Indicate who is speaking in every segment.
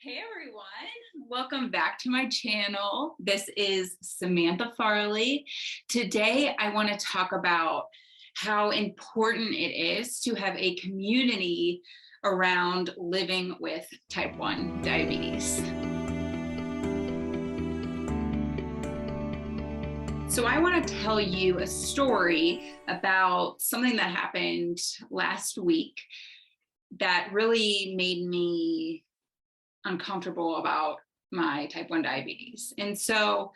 Speaker 1: Hey everyone, welcome back to my channel. This is Samantha Farley. Today I want to talk about how important it is to have a community around living with type 1 diabetes. So I want to tell you a story about something that happened last week that really made me uncomfortable about my type 1 diabetes. And so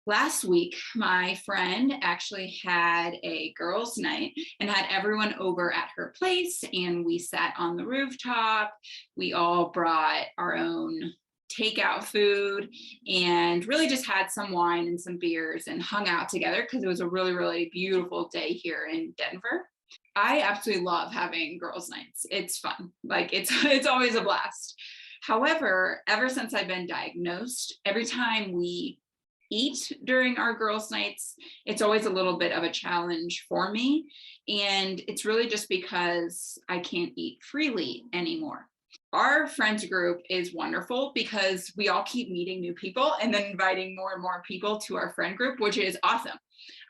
Speaker 1: last week, my friend actually had a girls' night and had everyone over at her place, and we sat on the rooftop. We all brought our own takeout food and really just had some wine and some beers and hung out together because it was a really, really beautiful day here in Denver. I absolutely love having girls' nights. It's fun. Like it's always a blast. However, ever since I've been diagnosed, every time we eat during our girls' nights, it's always a little bit of a challenge for me. And it's really just because I can't eat freely anymore. Our friends group is wonderful because we all keep meeting new people and then inviting more and more people to our friend group, which is awesome.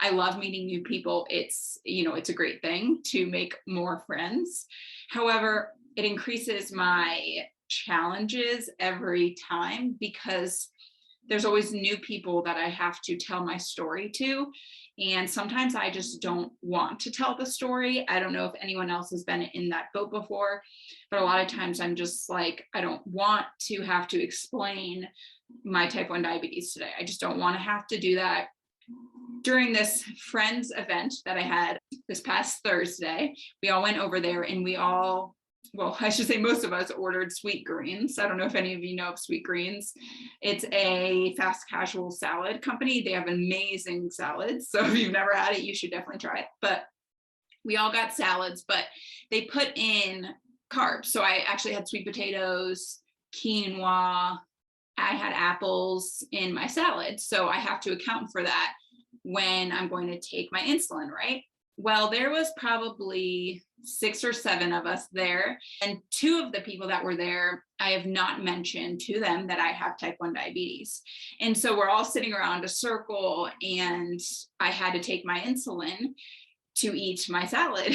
Speaker 1: I love meeting new people. It's a great thing to make more friends. However, it increases my challenges every time because there's always new people that I have to tell my story to. And sometimes I just don't want to tell the story. I don't know if anyone else has been in that boat before, but a lot of times I'm just like, I don't want to have to explain my type 1 diabetes today. I just don't want to have to do that. During this friends event that I had this past Thursday, we all went over there and I should say most of us ordered Sweet Greens. I don't know if any of you know of Sweet Greens. It's a fast casual salad company. They have amazing salads. So if you've never had it, you should definitely try it. But we all got salads, but they put in carbs. So I actually had sweet potatoes, quinoa. I had apples in my salad. So I have to account for that when I'm going to take my insulin, right? Well, there was probably 6 or 7 of us there, and 2 of the people that were there, I have not mentioned to them that I have type 1 diabetes. And so we're all sitting around a circle, and I had to take my insulin to eat my salad.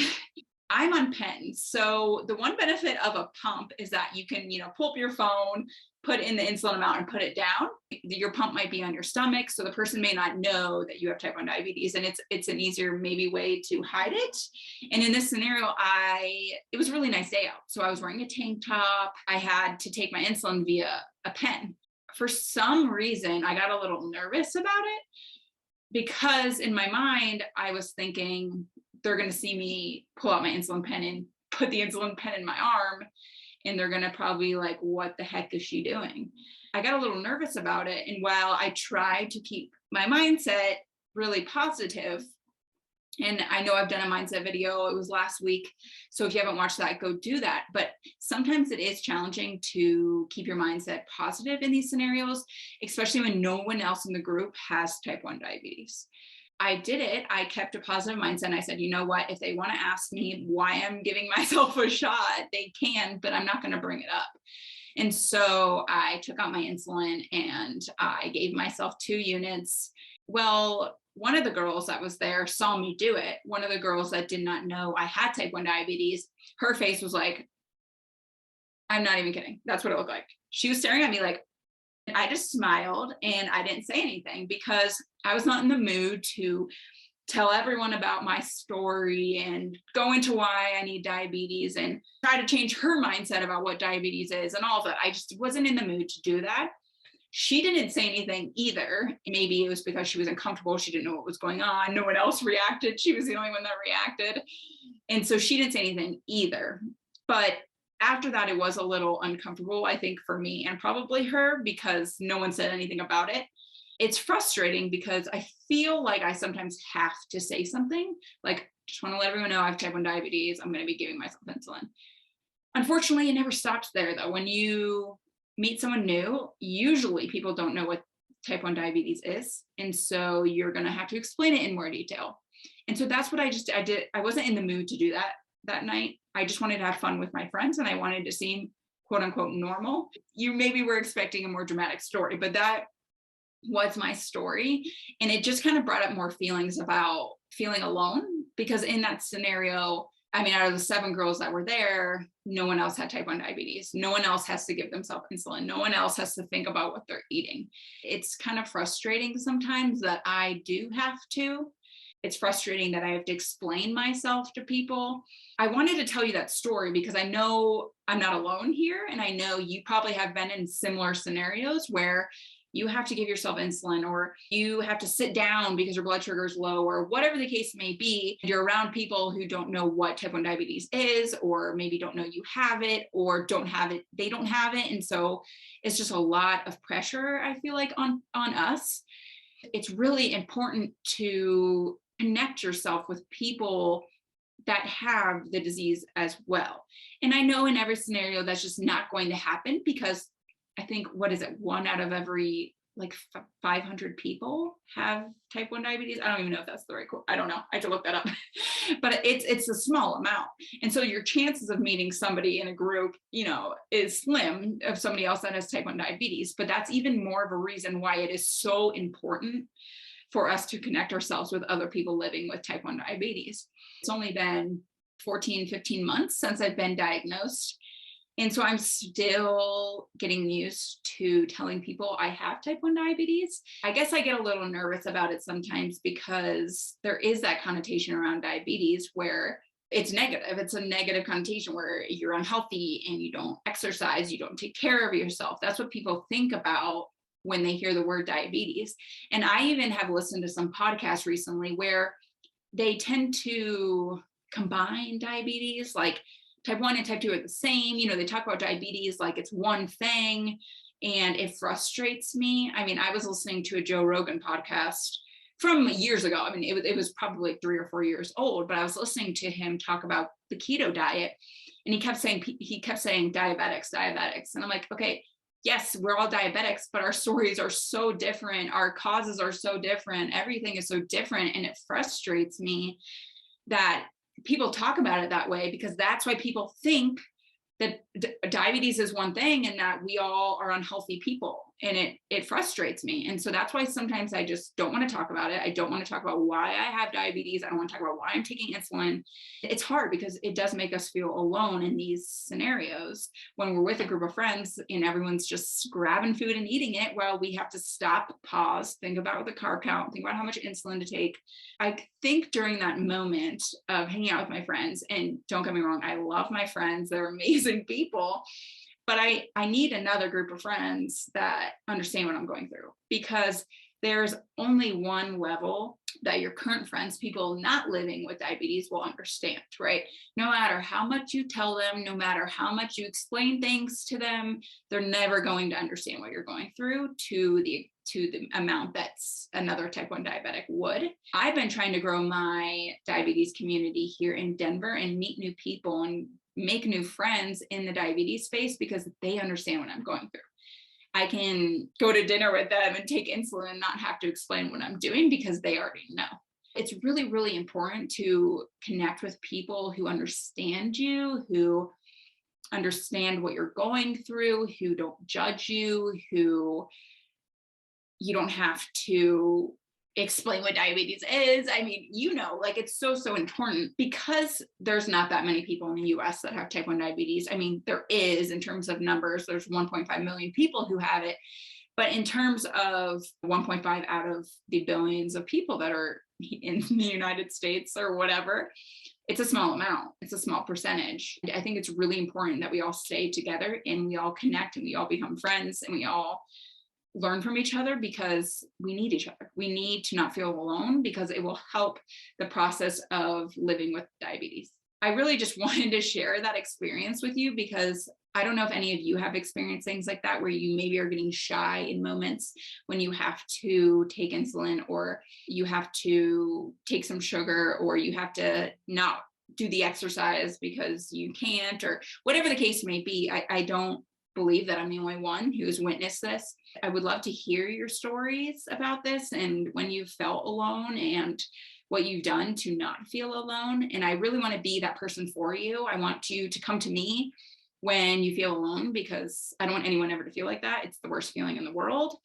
Speaker 1: I'm on pens. So the one benefit of a pump is that you can, pull up your phone, put in the insulin amount and put it down. Your pump might be on your stomach, so the person may not know that you have type 1 diabetes, and it's an easier maybe way to hide it. And in this scenario, it was a really nice day out. So I was wearing a tank top. I had to take my insulin via a pen. For some reason, I got a little nervous about it because in my mind, I was thinking they're going to see me pull out my insulin pen and put the insulin pen in my arm, and they're going to probably like, what the heck is she doing? I got a little nervous about it. And while I tried to keep my mindset really positive, and I know I've done a mindset video, it was last week. So if you haven't watched that, go do that. But sometimes it is challenging to keep your mindset positive in these scenarios, especially when no one else in the group has type 1 diabetes. I did it. I kept a positive mindset. And I said, you know what, if they want to ask me why I'm giving myself a shot, they can, but I'm not going to bring it up. And so I took out my insulin and I gave myself 2 units. Well, one of the girls that was there saw me do it. One of the girls that did not know I had type 1 diabetes, her face was like, I'm not even kidding. That's what it looked like. She was staring at me like, I just smiled and I didn't say anything because I was not in the mood to tell everyone about my story and go into why I need diabetes and try to change her mindset about what diabetes is and all of that. I just wasn't in the mood to do that. She didn't say anything either. Maybe it was because she was uncomfortable. She didn't know what was going on. No one else reacted. She was the only one that reacted. And so she didn't say anything either. But after that, it was a little uncomfortable, I think, for me and probably her because no one said anything about it. It's frustrating because I feel like I sometimes have to say something like, just want to let everyone know I have type 1 diabetes. I'm going to be giving myself insulin. Unfortunately, it never stops there, though. When you meet someone new, usually people don't know what type 1 diabetes is. And so you're going to have to explain it in more detail. And so that's what I did. I wasn't in the mood to do that night. I just wanted to have fun with my friends and I wanted to seem quote unquote normal. You maybe were expecting a more dramatic story, but that was my story. And it just kind of brought up more feelings about feeling alone, because in that scenario, I mean, out of the 7 girls that were there, no one else had type 1 diabetes. No one else has to give themselves insulin. No one else has to think about what they're eating. It's kind of frustrating sometimes that I do have to. It's frustrating that I have to explain myself to people. I wanted to tell you that story because I know I'm not alone here. And I know you probably have been in similar scenarios where you have to give yourself insulin, or you have to sit down because your blood sugar is low, or whatever the case may be. You're around people who don't know what type 1 diabetes is, or maybe don't know you have it, or don't have it, they don't have it. And so it's just a lot of pressure, I feel like, on us. It's really important to connect yourself with people that have the disease as well. And I know in every scenario that's just not going to happen, because I think, what is it? 1 out of every 500 people have type 1 diabetes. I don't even know if that's the right quote. I don't know. I have to look that up. But it's a small amount. And so your chances of meeting somebody in a group, is slim, of somebody else that has type 1 diabetes. But that's even more of a reason why it is so important for us to connect ourselves with other people living with type 1 diabetes. It's only been 14, 15 months since I've been diagnosed. And so I'm still getting used to telling people I have type 1 diabetes. I guess I get a little nervous about it sometimes because there is that connotation around diabetes where it's negative. It's a negative connotation where you're unhealthy and you don't exercise, you don't take care of yourself. That's what people think about when they hear the word diabetes. And I even have listened to some podcasts recently where they tend to combine diabetes, like type 1 and type 2 are the same. They talk about diabetes like it's one thing, and it frustrates me. I mean, I was listening to a Joe Rogan podcast from years ago. I mean, it was probably 3 or 4 years old, but I was listening to him talk about the keto diet, and he kept saying diabetics. And I'm like, okay, yes, we're all diabetics, but our stories are so different. Our causes are so different. Everything is so different. And it frustrates me that people talk about it that way, because that's why people think that diabetes is one thing and that we all are unhealthy people. And it frustrates me. And so that's why sometimes I just don't want to talk about it. I don't want to talk about why I have diabetes. I don't want to talk about why I'm taking insulin. It's hard because it does make us feel alone in these scenarios when we're with a group of friends and everyone's just grabbing food and eating it, while we have to stop, pause, think about the carb count, think about how much insulin to take. I think during that moment of hanging out with my friends, and don't get me wrong, I love my friends. They're amazing people. But I need another group of friends that understand what I'm going through, because there's only one level that your current friends, people not living with diabetes, will understand, right? No matter how much you tell them, no matter how much you explain things to them, they're never going to understand what you're going through to the amount that's another type 1 diabetic would. I've been trying to grow my diabetes community here in Denver and meet new people and make new friends in the diabetes space, because they understand what I'm going through. I can go to dinner with them and take insulin and not have to explain what I'm doing, because they already know. It's really, really important to connect with people who understand you, who understand what you're going through, who don't judge you, who you don't have to explain what diabetes is. I mean, it's so important, because there's not that many people in the US that have type 1 diabetes. I mean, there is, in terms of numbers, there's 1.5 million people who have it. But in terms of 1.5 out of the billions of people that are in the United States or whatever, it's a small amount. It's a small percentage. I think it's really important that we all stay together and we all connect and we all become friends and we all learn from each other, because we need each other. We need to not feel alone, because it will help the process of living with diabetes. I really just wanted to share that experience with you, because I don't know if any of you have experienced things like that, where you maybe are getting shy in moments when you have to take insulin, or you have to take some sugar, or you have to not do the exercise because you can't, or whatever the case may be. I don't believe that I'm the only one who's witnessed this. I would love to hear your stories about this, and when you felt alone, and what you've done to not feel alone. And I really want to be that person for you. I want you to come to me when you feel alone, because I don't want anyone ever to feel like that. It's the worst feeling in the world.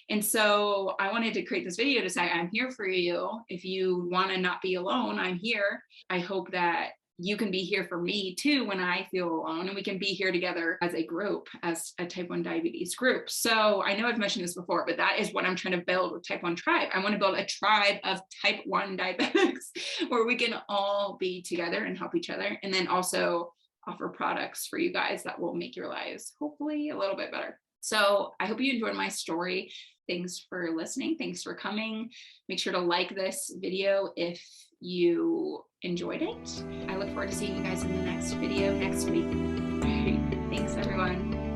Speaker 1: And so I wanted to create this video to say, I'm here for you. If you want to not be alone, I'm here. I hope that you can be here for me too when I feel alone, and we can be here together as a group, as a type 1 diabetes group. So I know I've mentioned this before, but that is what I'm trying to build with Type 1 Tribe. I want to build a tribe of type 1 diabetics where we can all be together and help each other, and then also offer products for you guys that will make your lives hopefully a little bit better. So I hope you enjoyed my story. Thanks for listening. Thanks for coming. Make sure to like this video if you enjoyed it. I look forward to seeing you guys in the next video next week. All right. Thanks, everyone.